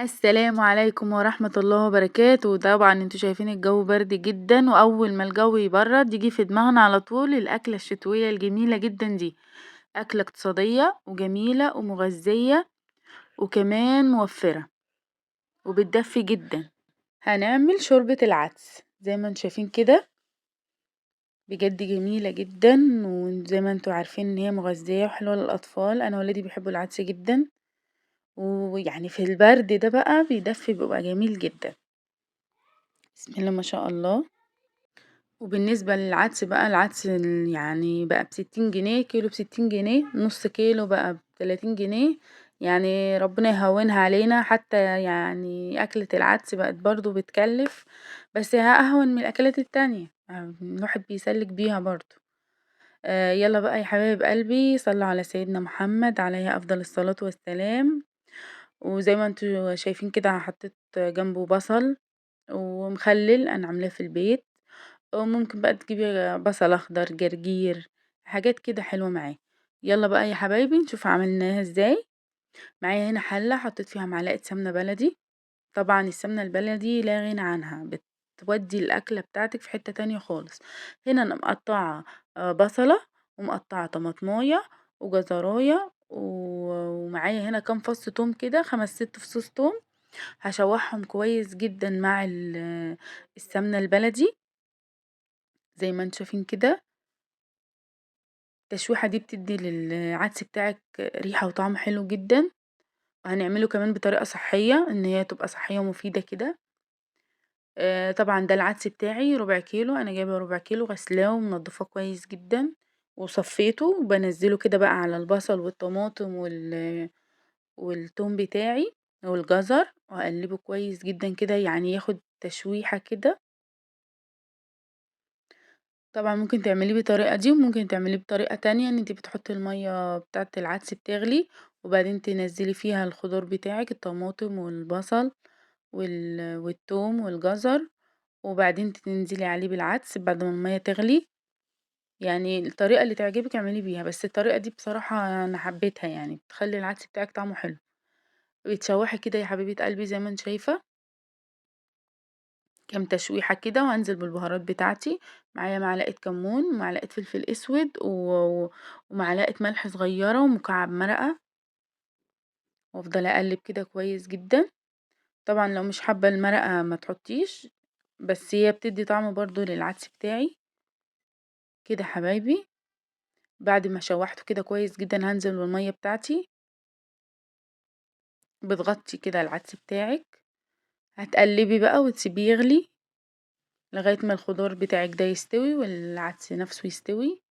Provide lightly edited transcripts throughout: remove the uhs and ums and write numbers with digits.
السلام عليكم ورحمة الله وبركاته. طبعا انتوا شايفين الجو برد جدا، واول ما الجو يبرد يجي في دماغنا على طول الاكلة الشتوية الجميلة جدا دي. اكلة اقتصادية وجميلة ومغذية وكمان موفرة وبتدفي جدا. هنعمل شوربة العدس زي ما انتوا شايفين كده، بجد جميلة جدا، وزي ما انتوا عارفين ان هي مغذية وحلوة للاطفال. انا ولادي بيحبوا العدس جدا، ويعني في البرد ده بقى بيدفي، بيبقى جميل جدا. بسم الله ما شاء الله. وبالنسبة للعدس بقى، العدس يعني بقى ب60 جنيه كيلو، ب60 جنيه نص كيلو بقى ب30 جنيه. يعني ربنا يهونها علينا، حتى يعني أكلة العدس بقت برضو بتكلف، بس هي أهون من الأكلات التانية، الواحد بيسلك بيها برضو. يلا بقى يا حبايب قلبي، صلوا على سيدنا محمد عليه أفضل الصلاة والسلام. وزي ما انتوا شايفين كده حطيت جنبه بصل ومخلل، أنا عاملاه في البيت. وممكن بقى تجيبي بصل اخضر، جرجير، حاجات كده حلوة معاه. يلا بقى يا حبايبي نشوف عملناها ازاي. معايا هنا حلة حطيت فيها معلقة سمنة بلدي. طبعا السمنة البلدي لا غنى عنها، بتودي الأكلة بتاعتك في حتة تانية خالص. هنا أنا مقطعة بصلة، ومقطعة طماطماية وجزراية ومعايا هنا كام فص توم كده، 5 6 فصوص توم. هشوحهم كويس جدا مع السمنة البلدي زي ما انتوا شايفين كده. التشويحة دي بتدي للعدس بتاعك ريحة وطعم حلو جدا، وهنعمله كمان بطريقة صحية ان هي تبقى صحية ومفيدة كده. طبعا ده العدس بتاعي ربع كيلو، انا جايبه ربع كيلو غسلاه ومنضفاه كويس جدا وصفيته، وبنزله كده بقى على البصل والطماطم والثوم بتاعي والجزر، واقلبه كويس جدا كده يعني ياخد تشويحة كده. طبعا ممكن تعمليه بالطريقة دي، وممكن تعمليه بطريقة تانية، ان انتي بتحطي المية بتاعة العدس بتغلي، وبعدين تنزلي فيها الخضار بتاعك، الطماطم والبصل والثوم والجزر، وبعدين تنزلي عليه بالعدس بعد ما المية تغلي. يعني الطريقة اللي تعجبك اعملي بيها، بس الطريقة دي بصراحة انا حبيتها، يعني بتخلي العدس بتاعك طعمه حلو. بتشوحي كده يا حبيبة قلبي زي ما انت شايفة، كام تشويحة كده، وهنزل بالبهارات بتاعتي. معايا معلقة كمون ومعلقة فلفل اسود ومعلقة ملح صغيرة ومكعب مرقة، وافضل اقلب كده كويس جدا. طبعا لو مش حابة المرقة ما تحطيش، بس هي بتدي طعم برضو للعدس بتاعي كده حبايبي. بعد ما شوحته كده كويس جدا هنزل بالمية بتاعتي، بتغطي كده العدس بتاعك، هتقلبي بقى وتسيبيه يغلي لغاية ما الخضار بتاعك ده يستوي والعدس نفسه يستوي.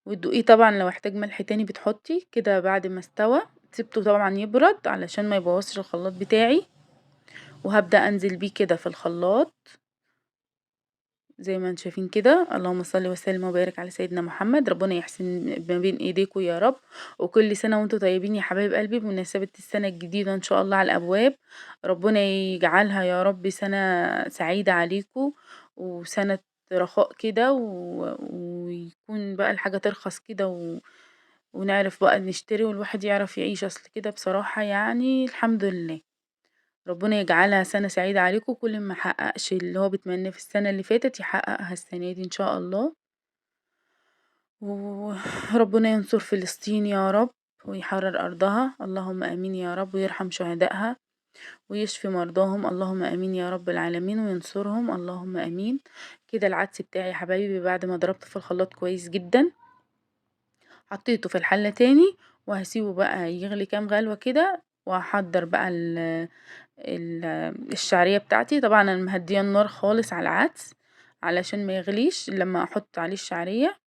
وتدوقيه طبعا، لو احتاج ملح تاني بتحطي كده. بعد ما استوى سيبته طبعا يبرد علشان ما يبوظش الخلاط بتاعي، وهبدأ انزل بيه كده في الخلاط زي ما انتم شايفين كده. اللهم صل وسلم وبارك على سيدنا محمد. ربنا يحسن ما بين ايديكم يا رب، وكل سنة وانتم طيبين يا حبايب قلبي بمناسبة السنة الجديدة ان شاء الله على الابواب. ربنا يجعلها يا رب سنة سعيدة عليكم، وسنة رخاء كده ويكون بقى الحاجة ترخص كده ونعرف بقى نشتري، والواحد يعرف يعيش. اصل كده بصراحة يعني الحمد لله. ربنا يجعلها سنة سعيدة عليكم، كل ما حققش اللي هو بيتمناه في السنة اللي فاتت يحققها السنة دي ان شاء الله. وربنا ينصر فلسطين يا رب، ويحرر أرضها اللهم آمين يا رب، ويرحم شهدائها ويشفي مرضاهم اللهم آمين يا رب العالمين، وينصرهم اللهم آمين. كده العدس بتاعي يا حبايبي بعد ما ضربته في الخلاط كويس جدا حطيته في الحلة تاني، وهسيبه بقى يغلي كام غلوة كده، وهحضر بقى ال الشعرية بتاعتي. طبعا انا مهدية النار خالص على العدس علشان ما يغليش لما احط عليه الشعرية.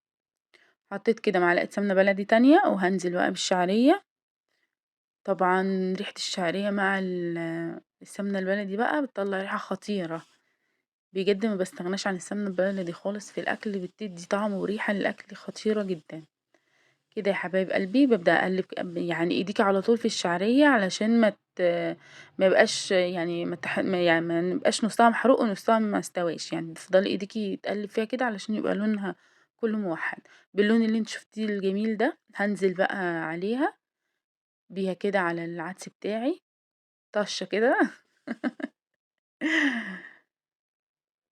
حطيت كده معلقة سمنة بلدي تانية، وهنزل بقى بالشعرية. طبعا ريحة الشعرية مع السمنة البلدي بقى بتطلع ريحة خطيرة، بجد ما بستغناش عن السمنة البلدي خالص في الاكل، بتدي طعم وريحة للاكل خطيرة جدا. كده يا حبايب قلبي ببدأ اقلب، يعني ايديكي على طول في الشعرية علشان ما يبقاش يعني يعني ما نبقاش نصها محروق ونصها ما استواش، يعني تفضلي ايديكي تقلب فيها كده علشان يبقى لونها كله موحد باللون اللي انت شفتيه الجميل ده. هنزل بقى عليها بيها كده على العدس بتاعي، طشة كده.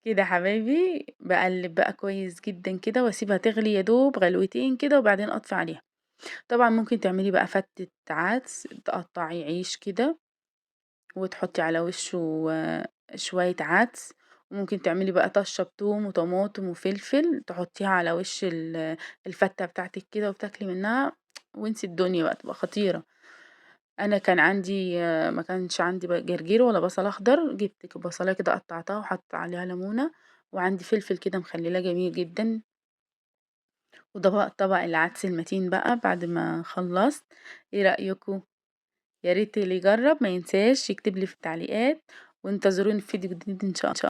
كده يا حبايبي باقلّب بقى كويس جدًا كده واسيبها تغلي يا دوب غلوتين كده وبعدين أطفي عليها. طبعًا ممكن تعملي بقى فتة عدس، تقطّعي عيش كده وتحطي على وشه شوية عدس، وممكن تعملي بقى طشة بتوم وطماطم وفلفل تحطيها على وش الفتة بتاعتِك كده وتاكلي منها وانسي الدنيا بقى تبقى خطيرة. أنا كان عندي ما كانش عندي جرجير ولا بصل أخضر، جبت بصلاية كده قطعتها وحطيت عليها ليمونة، وعندي فلفل كده مخلّلاه جميل جدًا، وده بقى طبق العدس المتين بقى بعد ما خلّصت. إيه رأيكم؟ يا ريت اللي يجرّب ما ينساش يكتب لي في التعليقات، وانتظروني في فيديو جديد إن شاء الله.